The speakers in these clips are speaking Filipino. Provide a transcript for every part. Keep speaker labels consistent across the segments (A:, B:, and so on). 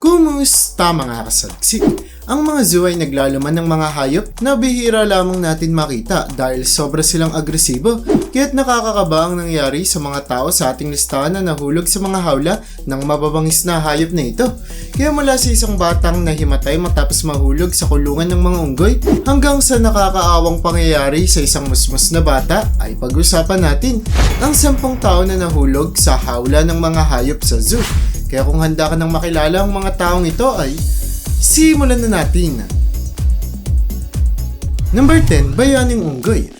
A: Kumusta mga kasaliksik? Ang mga zoo ay naglalaman ng mga hayop na bihira lamang natin makita dahil sobra silang agresibo, kaya't nakakakaba ang nangyari sa mga tao sa ating listahan na nahulog sa mga hawla ng mababangis na hayop na ito. Kaya mula sa isang batang nahimatay matapos mahulog sa kulungan ng mga unggoy hanggang sa nakakaawang pangyayari sa isang musmus na bata ay pag-usapan natin ang 10 tao na nahulog sa hawla ng mga hayop sa zoo. Kaya kung handa ka nang makilala ang mga taong ito ay simulan na natin. Number 10, Bayaning Unggoy.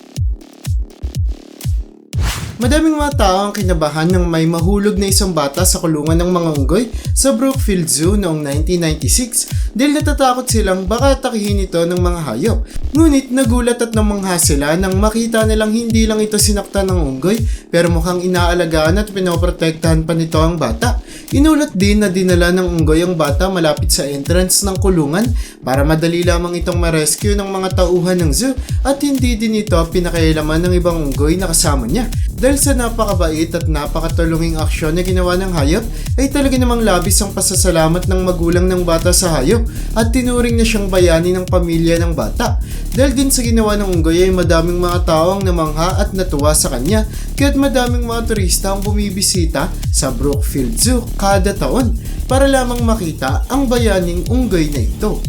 A: Madaming mga tao ang kinabahan nang may mahulog na isang bata sa kulungan ng mga unggoy sa Brookfield Zoo noong 1996 dahil natatakot silang baka atakihin ito ng mga hayop. Ngunit nagulat at namangha sila nang makita nilang hindi lang ito sinaktan ng unggoy pero mukhang inaalagaan at pinoprotektahan pa nito ang bata. Inulat din na dinala ng unggoy ang bata malapit sa entrance ng kulungan para madali lamang itong ma-rescue ng mga tauhan ng zoo at hindi din ito pinakailaman ng ibang unggoy na kasama niya. Dahil sa napakabait at napakatulunging aksyon na ginawa ng hayop, ay talaga namang labis ang pasasalamat ng magulang ng bata sa hayop at tinuring na siyang bayani ng pamilya ng bata. Dahil din sa ginawa ng unggoy ay madaming mga tao ang namangha at natuwa sa kanya, kaya't madaming mga turista ang bumibisita sa Brookfield Zoo kada taon para lamang makita ang bayaning unggoy na ito.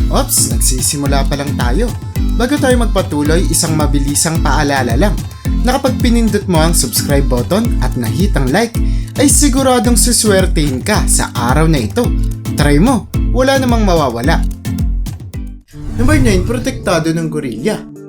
A: Ops, nagsisimula pa lang tayo. Bago tayo magpatuloy, isang mabilisang paalala lang. Na kapag pinindot mo ang subscribe button at nahit ang like, ay siguradong suswertehin ka sa araw na ito. Try mo, wala namang mawawala. Number 9, Protektado ng Gorilla.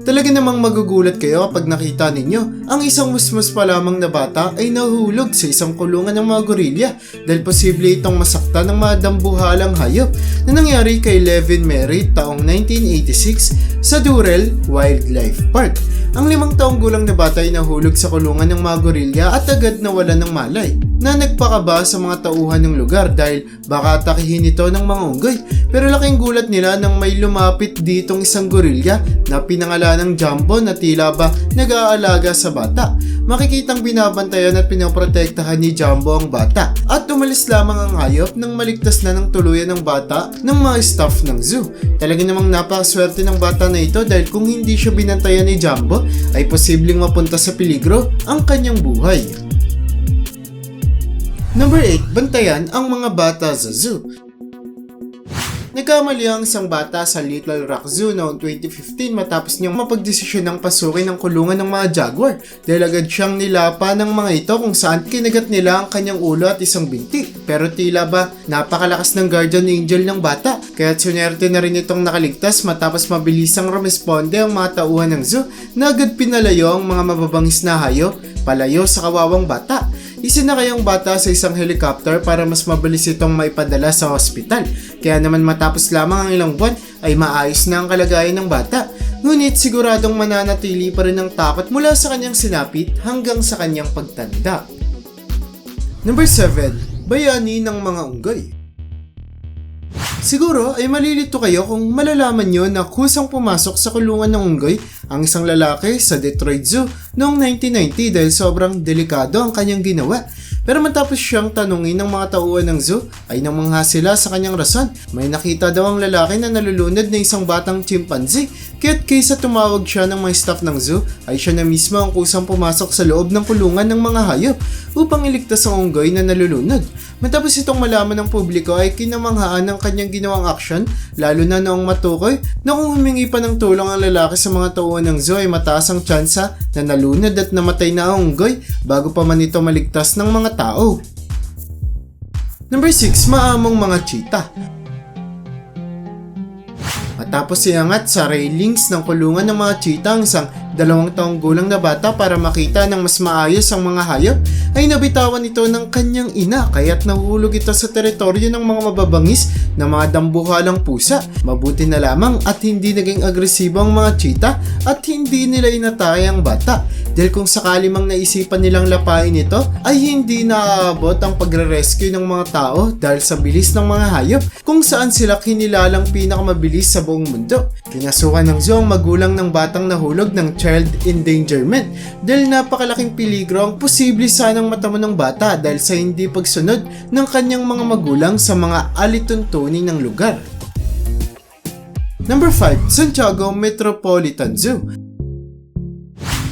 A: Talaga namang magugulat kayo kapag nakita ninyo ang isang musmus pa lamang na bata ay nahulog sa isang kulungan ng mga gorilla dahil posible itong masaktan ng mga dambuhalang hayop na nangyari kay Levin Merritt taong 1986 sa Durrell Wildlife Park. Ang 5 taong gulang na bata ay nahulog sa kulungan ng mga gorilla at agad nawalan ng malay na nagpakaba sa mga tauhan ng lugar dahil baka atakihin ito ng mga unggoy. Pero laking gulat nila nang may lumapit ditong isang gorilla na pinangalan ng Jumbo na tila ba nag-aalaga sa bata. Makikitang binabantayan at pinoprotektahan ni Jumbo ang bata at umalis lamang ang hayop nang maligtas na ng tuluyan ng bata ng mga staff ng zoo. Talaga namang napakaswerte ng bata na ito dahil kung hindi siya binantayan ni Jumbo ay posibleng mapunta sa peligro ang kanyang buhay. Number 8, Bantayan ang mga bata sa zoo. Nagkamali ang isang bata sa Little Rock Zoo noong 2015 matapos niyang mapagdesisyon ng pasukin ng kulungan ng mga jaguar dahil agad siyang nilapa ng mga ito kung saan kinagat nila ang kanyang ulo at isang binti. Pero tila ba napakalakas ng guardian angel ng bata kaya sunerte na rin itong nakaligtas matapos mabilisang rumesponde ang mga tauhan ng zoo na agad pinalayo ang mga mababangis na hayop palayo sa kawawang bata. Isinakay ang bata sa isang helicopter para mas mabilis itong maipadala sa hospital. Kaya naman matapos lamang ang ilang buwan ay maayos na ang kalagayan ng bata. Ngunit siguradong mananatili pa rin ang takot mula sa kanyang sinapit hanggang sa kanyang pagtanda. Number 7, Bayani ng mga unggoy. Siguro ay malilito kayo kung malalaman nyo na kusang pumasok sa kulungan ng unggoy ang isang lalaki sa Detroit Zoo noong 1990 dahil sobrang delikado ang kanyang ginawa. Pero matapos siyang tanungin ng mga tauhan ng zoo ay namangha sila sa kanyang rason. May nakita daw ang lalaki na nalulunod na isang batang chimpanzee kaya't kaysa tumawag siya ng mga staff ng zoo ay siya na mismo ang kusang pumasok sa loob ng kulungan ng mga hayop upang iligtas ang unggoy na nalulunod. Matapos itong malaman ng publiko ay kinamanghaan ng kanyang ginawang aksyon lalo na noong matukoy na kung humingi pa ng tulong ang lalaki sa mga tauhan ng zoo ay mataas ang tsansa na nalunod at namatay na ang unggoy bago pa man ito maligtas ng mga tao. Number 6, Maamong mga cheetah. Matapos iangat sa railings ng kulungan ng mga cheetah ang isang 2 taong gulang na bata para makita ng mas maayos ang mga hayop, ay nabitawan ito ng kanyang ina kaya't nahulog ito sa teritoryo ng mga mababangis na mga dambuhalang pusa. Mabuti na lamang at hindi naging agresibo ang mga cheetah at hindi nila inatake ang bata dahil kung sakali mang naisipan nilang lapain ito ay hindi naaabot ang pagre-rescue ng mga tao dahil sa bilis ng mga hayop kung saan sila kinilalang pinakamabilis sa buong mundo. Kinasuhan ng zoo ang magulang ng batang nahulog ng child endangerment dahil napakalaking peligro ang posible sanang matamo ng bata dahil sa hindi pagsunod ng kanyang mga magulang sa mga alituntunin ng lugar. Number 5. Santiago Metropolitan Zoo.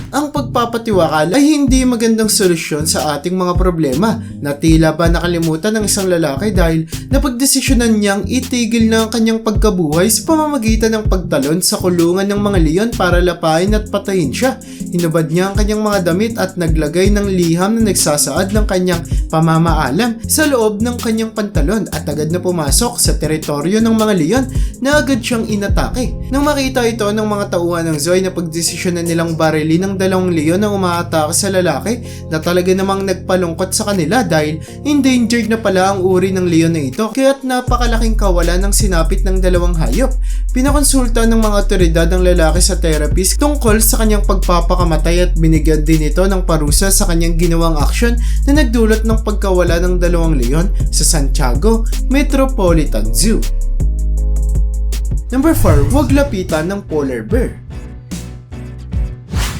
A: Ang pagpapatiwakal ay hindi magandang solusyon sa ating mga problema na tila ba nakalimutan ng isang lalaki dahil napagdesisyonan niyang itigil na ang kanyang pagkabuhay sa pamamagitan ng pagtalon sa kulungan ng mga leon para lapain at patayin siya. Hinubad niya ang kanyang mga damit at naglagay ng liham na nagsasaad ng kanyang pamamaalam sa loob ng kanyang pantalon at agad na pumasok sa teritoryo ng mga leon na agad siyang inatake. Nang makita ito ng mga tauhan ng zoo ay napagdesisyonan nilang barilin ng dalawang leon na umaatake sa lalaki na talaga namang nagpalungkot sa kanila dahil endangered na pala ang uri ng leon na ito kaya't napakalaking kawalan ng sinapit ng dalawang hayop. Pinakonsulta ng mga otoridad ng lalaki sa therapist tungkol sa kanyang pagpapakamatay at binigyan din ito ng parusa sa kanyang ginawang aksyon na nagdulot ng pagkawala ng dalawang leon sa Santiago Metropolitan Zoo. Number 4. Huwag lapitan ng polar bear.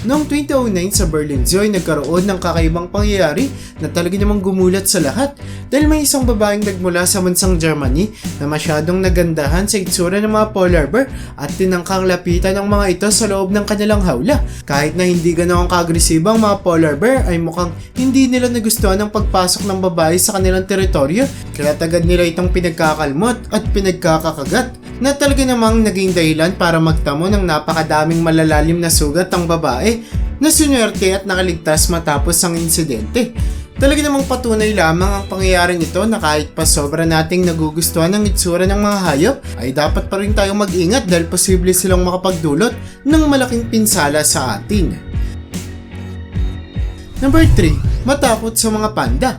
A: Noong 2009 sa Berlin Zoo ay nagkaroon ng kakaibang pangyayari na talaga namang gumulat sa lahat dahil may isang babaeng nagmula sa bansang Germany na masyadong nagandahan sa itsura ng mga polar bear at tinangkang lapitan ng mga ito sa loob ng kanilang hawla. Kahit na hindi ganoon ka-agresibo ang mga polar bear ay mukhang hindi nila nagustuhan ang pagpasok ng babae sa kanilang teritoryo kaya agad nila itong pinagkakalmot at pinagkakakagat na talaga namang naging dahilan para magtamo ng napakadaming malalalim na sugat ang babae na sinuwerte at nakaligtas matapos ang insidente. Talaga namang patunay lamang ang pangyayaring ito na kahit pa sobra nating nagugustuhan ng itsura ng mga hayop ay dapat pa rin tayong mag-ingat dahil posible silang makapagdulot ng malaking pinsala sa atin. Number 3. Matakot sa mga panda.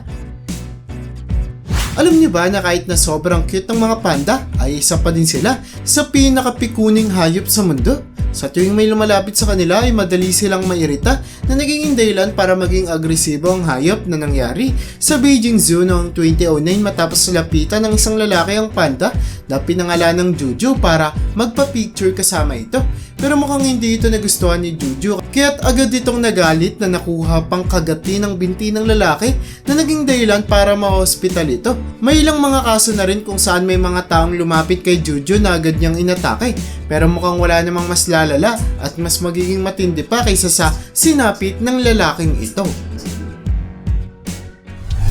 A: Alam niyo ba na kahit na sobrang cute ng mga panda ay isa pa din sila sa pinakapikuning hayop sa mundo? Sa tuwing may lumalapit sa kanila ay madali silang mairita na naging dahilan para maging agresibo ang hayop na nangyari sa Beijing Zoo noong 2009 matapos lapitan ng isang lalaki ang panda na pinangalan ng Juju para magpa-picture kasama ito. Pero mukhang hindi ito nagustuhan ni Juju kaya't agad itong nagalit na nakuha pang kagati ng binti ng lalaki na naging dahilan para ma-hospital ito. May ilang mga kaso na rin kung saan may mga taong lumapit kay Juju na agad niyang inatake pero mukhang wala namang mas lalala at mas magiging matindi pa kaysa sa sinapit ng lalaking ito.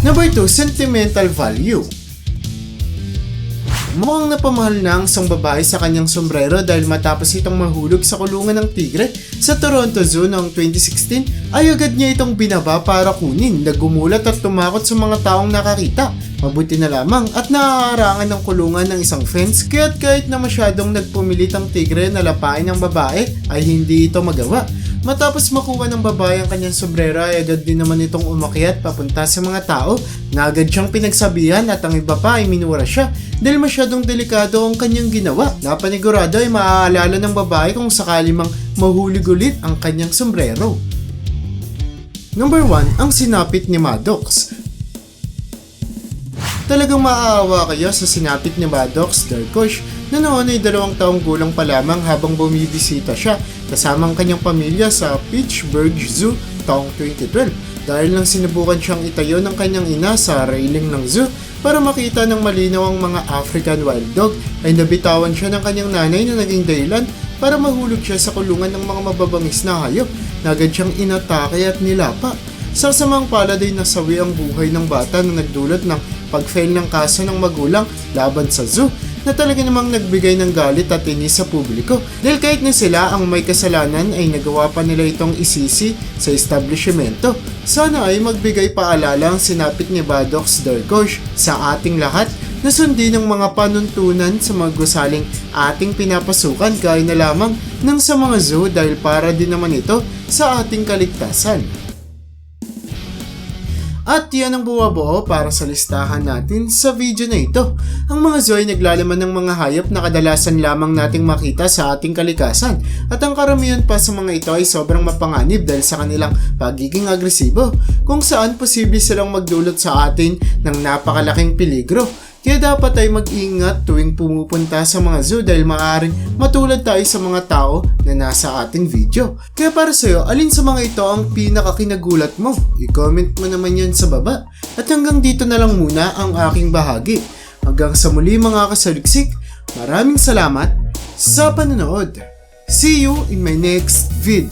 A: Number 2. Sentimental value. Mukhang napamahal na ang isang babae sa kanyang sombrero dahil matapos itong mahulog sa kulungan ng tigre sa Toronto Zoo noong 2016 ay agad niya itong binaba para kunin na gumulat at tumakot sa mga taong nakakita. Mabuti na lamang at naaarangan ng kulungan ng isang fence kaya't kahit na masyadong nagpumilit ang tigre na lapain ng babae ay hindi ito magawa. Matapos makuha ng babae ang kanyang sombrero ay agad din naman itong umakyat papunta sa mga tao na agad siyang pinagsabihan at ang iba pa ay minura siya dahil masyadong delikado ang kanyang ginawa. Napanigurado ay maaalala ng babae kung sakali mang mahulog ulit ang kanyang sombrero. Number 1. Ang sinapit ni Maddox. Talagang maaawa kayo sa sinapit ni Maddox Darkosh na noon ay 2 taong gulang pa lamang habang bumibisita siya kasama ang kanyang pamilya sa Pittsburgh Zoo taong 2012 dahil nang sinubukan siyang itayo ng kanyang ina sa railing ng zoo para makita ng malinaw ang mga African wild dog ay nabitawan siya ng kanyang nanay na naging dahilan para mahulog siya sa kulungan ng mga mababangis na hayop na agad siyang inatake at nilapa. Sa samang palad ay nasawi ang buhay ng bata na nagdulot ng pag-file ng kaso ng magulang laban sa zoo na talaga namang nagbigay ng galit at inis sa publiko dahil kahit na sila ang may kasalanan ay nagawa pa nila itong isisi sa establishmento. Sana ay magbigay paalala ang sinapit ni Maddox Darkosh sa ating lahat na sundin ng mga panuntunan sa mga gusaling ating pinapasukan gaya na lamang ng sa mga zoo dahil para din naman ito sa ating kaligtasan. At yan ang buwabuo para sa listahan natin sa video na ito. Ang mga zoo ay naglalaman ng mga hayop na kadalasan lamang nating makita sa ating kalikasan at ang karamihan pa sa mga ito ay sobrang mapanganib dahil sa kanilang pagiging agresibo kung saan posible silang magdulot sa atin ng napakalaking peligro. Kaya dapat ay mag-ingat tuwing pumupunta sa mga zoo dahil maaaring matulad tayo sa mga tao na nasa ating video. Kaya para sa'yo, alin sa mga ito ang pinakakinagulat mo? I-comment mo naman yan sa baba. At hanggang dito na lang muna ang aking bahagi. Hanggang sa muli mga kasaliksik, maraming salamat sa panonood. See you in my next vid.